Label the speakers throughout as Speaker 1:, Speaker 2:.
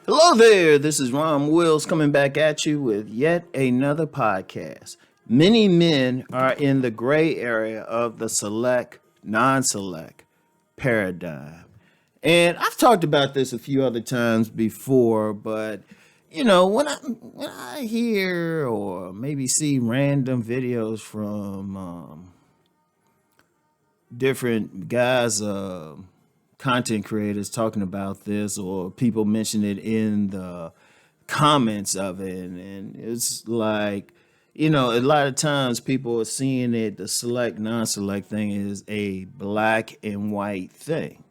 Speaker 1: Hello there, this is Rom Wills coming back at you with yet another podcast. Many men are in the gray area of the select, non select paradigm. And I've talked about this a few other times before, but when I hear or maybe see random videos from different guys, content creators talking about this, or people mention it in the comments of it, and it's like, a lot of times people are seeing it, the select non-select thing is a black and white thing,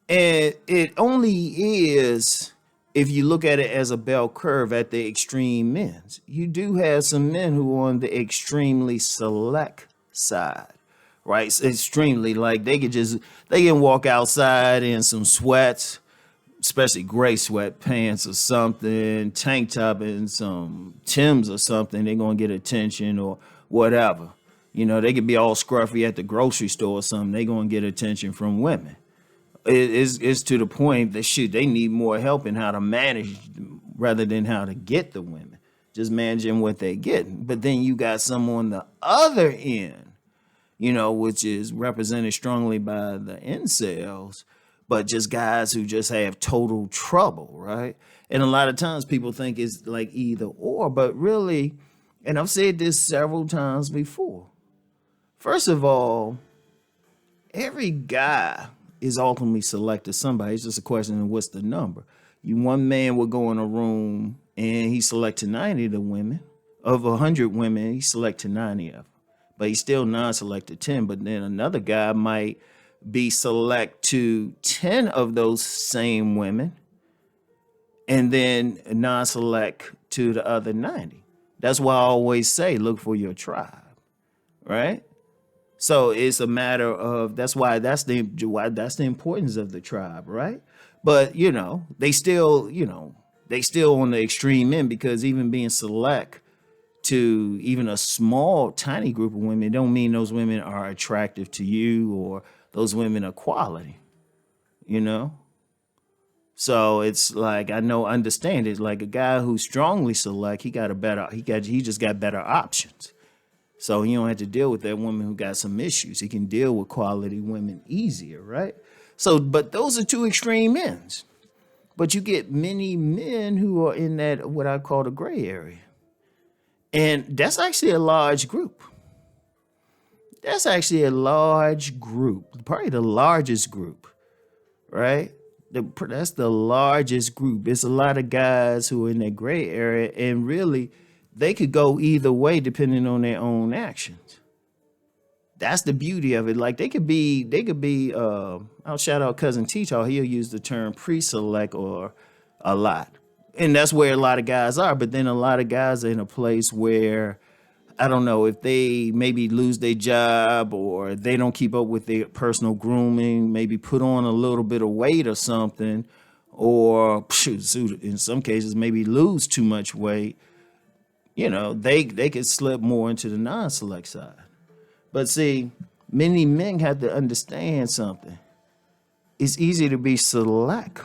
Speaker 1: and it only is if you look at it as a bell curve at the extreme ends. You do have some men who are on the extremely select side, right? Extremely, like they can walk outside in some sweats, especially gray sweatpants or something, tank top and some Timbs or something. They're gonna get attention or whatever. They could be all scruffy at the grocery store or something. They're gonna get attention from women. It's to the point that shoot, they need more help in how to manage rather than how to get the women. Just managing what they're getting. But then you got some on the other end, which is represented strongly by the incels, but just guys who just have total trouble, right? And a lot of times people think it's like either or, but really, and I've said this several times before. First of all, every guy is ultimately selected somebody. It's just a question of what's the number. One man will go in a room and he selected 90 of the women. Of 100 women, he selected 90 of them. But he's still non-selected 10. But then another guy might be select to 10 of those same women and then non-select to the other 90. That's why I always say, look for your tribe, right? So it's a matter of that's the importance of the tribe, right? But they still on the extreme end, because even being select to even a small tiny group of women don't mean those women are attractive to you or those women are quality, you know? So it's like understand it. Like a guy who's strongly select, he just got better options. So you don't have to deal with that woman who got some issues. He can deal with quality women easier, right? So, but those are two extreme ends. But you get many men who are in that, what I call the gray area. And that's actually a large group. That's actually a large group, probably the largest group, right? That's the largest group. It's a lot of guys who are in that gray area, and really, they could go either way depending on their own actions. That's the beauty of it. Like they could be, I'll shout out Cousin T-Taw. He'll use the term pre-select or a lot. And that's where a lot of guys are. But then a lot of guys are in a place where, I don't know, if they maybe lose their job or they don't keep up with their personal grooming, maybe put on a little bit of weight or something, or in some cases, maybe lose too much weight. They could slip more into the non-select side. But see, many men have to understand something. It's easy to be select.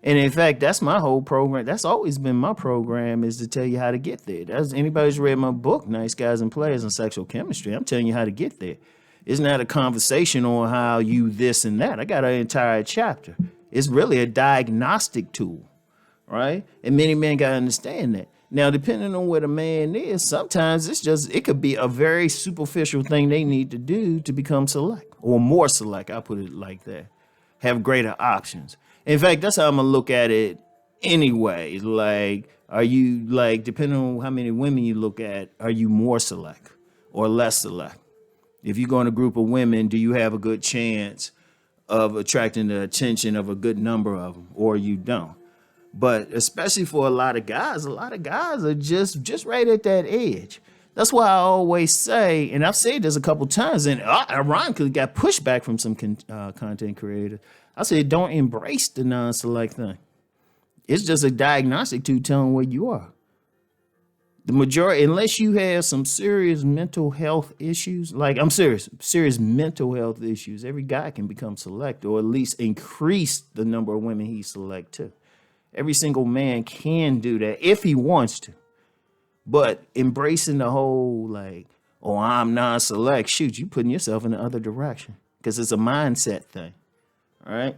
Speaker 1: And in fact, that's my whole program. That's always been my program, is to tell you how to get there. That's anybody's read my book, Nice Guys and Players in Sexual Chemistry. I'm telling you how to get there. It's not a conversation on how you this and that. I got an entire chapter. It's really a diagnostic tool, right? And many men got to understand that. Now, depending on what a man is, sometimes it could be a very superficial thing they need to do to become select or more select. I'll put it like that. Have greater options. In fact, that's how I'm going to look at it anyway. Like, are you, like, depending on how many women you look at, are you more select or less select? If you go in a group of women, do you have a good chance of attracting the attention of a good number of them, or you don't? But especially for a lot of guys are just right at that edge. That's why I always say, and I've said this a couple times, and ironically got pushback from some content creators. I said, don't embrace the non-select thing. It's just a diagnostic tool telling where you are. The majority, unless you have some serious mental health issues, like I'm serious mental health issues, every guy can become select, or at least increase the number of women he select to. Every single man can do that if he wants to. But embracing the whole like, oh, I'm non-select, shoot, you putting yourself in the other direction because it's a mindset thing. All right.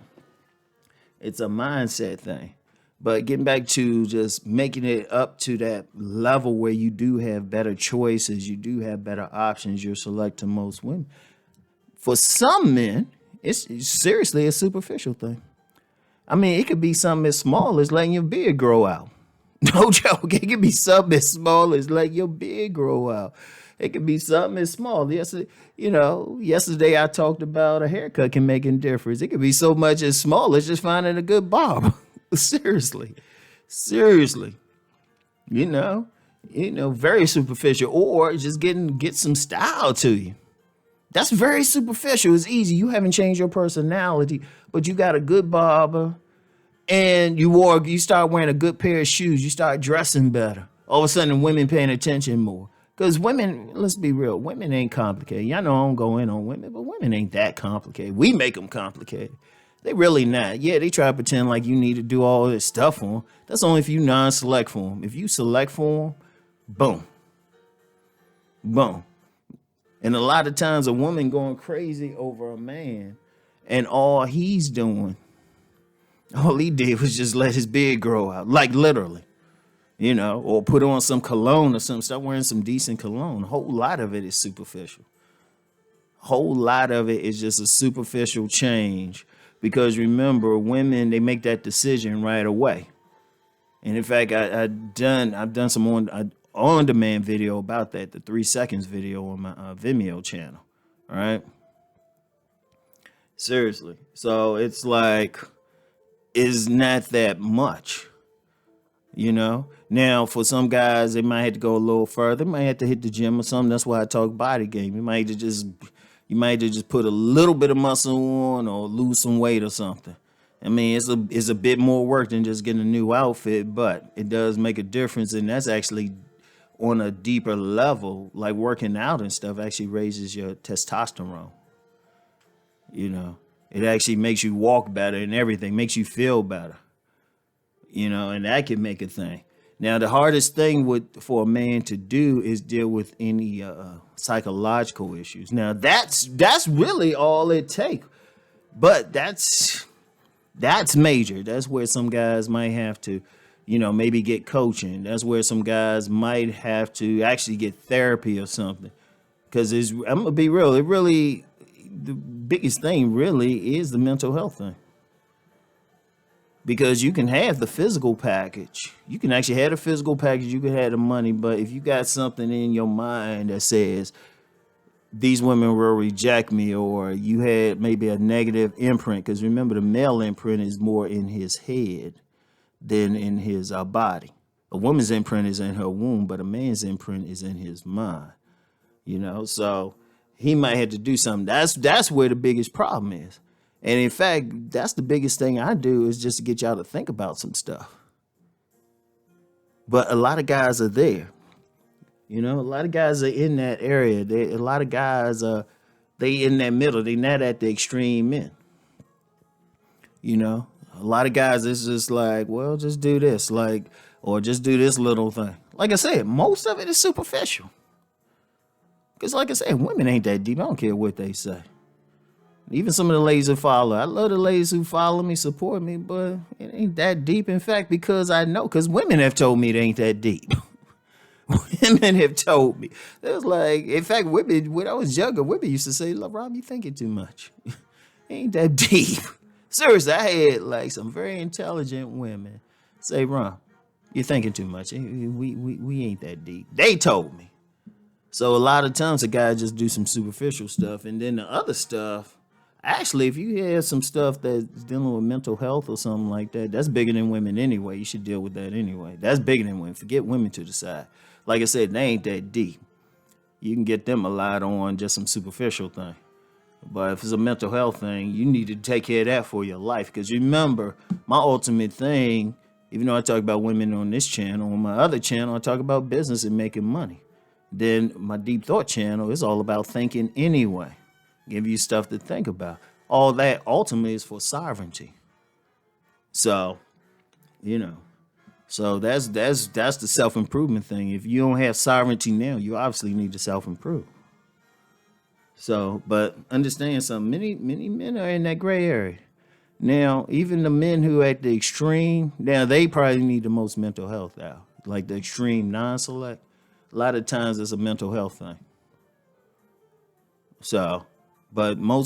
Speaker 1: It's a mindset thing. But getting back to just making it up to that level where you do have better choices, you do have better options, you're selecting most women. For some men, it's seriously a superficial thing. I mean, it could be something as small as letting your beard grow out. No joke. It could be something as small as letting your beard grow out. It could be something as small. Yesterday I talked about a haircut can make a difference. It could be so much as small as just finding a good barber. Seriously. Very superficial. Or just get some style to you. That's very superficial. It's easy. You haven't changed your personality, but you got a good barber and you start wearing a good pair of shoes. You start dressing better. All of a sudden, women paying attention more. Because women, let's be real, women ain't complicated. Y'all know I don't go in on women, but women ain't that complicated. We make them complicated. They really not. Yeah, they try to pretend like you need to do all this stuff for them. That's only if you non-select for them. If you select for them, boom. Boom. And a lot of times a woman going crazy over a man and all he did was just let his beard grow out, like literally. Or put on some cologne or something. Start wearing some decent cologne. A whole lot of it is superficial. Whole lot of it is just a superficial change. Because remember, women, they make that decision right away. And in fact, I've done some on-demand video about that, the 3 seconds video on my Vimeo channel. All right. Seriously. So it's like, it's not that much. Now for some guys, they might have to go a little further. They might have to hit the gym or something. That's why I talk body game. You might have to just put a little bit of muscle on or lose some weight or something. I mean, it's a bit more work than just getting a new outfit, but it does make a difference. And that's actually on a deeper level, like working out and stuff actually raises your testosterone. It actually makes you walk better and everything, makes you feel better. And that can make a thing. Now, the hardest thing for a man to do is deal with any psychological issues. Now, that's really all it takes. But that's major. That's where some guys might have to, maybe get coaching. That's where some guys might have to actually get therapy or something. Because I'm going to be real. The biggest thing really is the mental health thing. Because you can have the physical package. You can actually have the physical package. You can have the money. But if you got something in your mind that says these women will reject me, or you had maybe a negative imprint, because remember, the male imprint is more in his head than in his body. A woman's imprint is in her womb, but a man's imprint is in his mind. So he might have to do something. That's where the biggest problem is. And in fact, that's the biggest thing I do is just to get y'all to think about some stuff. But a lot of guys are there. A lot of guys are in that area. A lot of guys they in that middle. They not at the extreme end. A lot of guys, it's just like, well, just do this, or just do this little thing. Like I said, most of it is superficial. Because like I said, women ain't that deep. I don't care what they say. Even some of the ladies who follow. I love the ladies who follow me, support me, but it ain't that deep. In fact, because women have told me it ain't that deep. Women have told me. It was like, in fact, women, when I was younger, women used to say, Rom, you thinking too much. It ain't that deep. Seriously, I had some very intelligent women say, Rom, you're thinking too much. We ain't that deep. They told me. So a lot of times a guy just do some superficial stuff, and then the other stuff, actually, if you have some stuff that's dealing with mental health or something like that, that's bigger than women anyway. You should deal with that anyway. That's bigger than women. Forget women to the side. Like I said, they ain't that deep. You can get them a lot on just some superficial thing. But if it's a mental health thing, you need to take care of that for your life. Because remember, my ultimate thing, even though I talk about women on this channel, on my other channel, I talk about business and making money. Then my Deep Thought channel is all about thinking anyway. Give you stuff to think about. All that ultimately is for sovereignty. So, you know. So that's the self improvement thing. If you don't have sovereignty now, you obviously need to self improve. So, but understand something. Many men are in that gray area. Now, even the men who are at the extreme, now they probably need the most mental health out. Like the extreme non-select. A lot of times it's a mental health thing. So, but I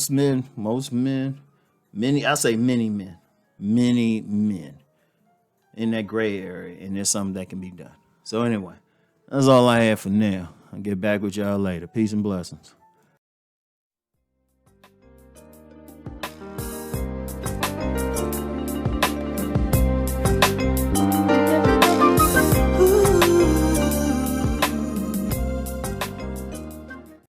Speaker 1: say many men in that gray area, and there's something that can be done. So anyway, that's all I have for now. I'll get back with y'all later. Peace and blessings.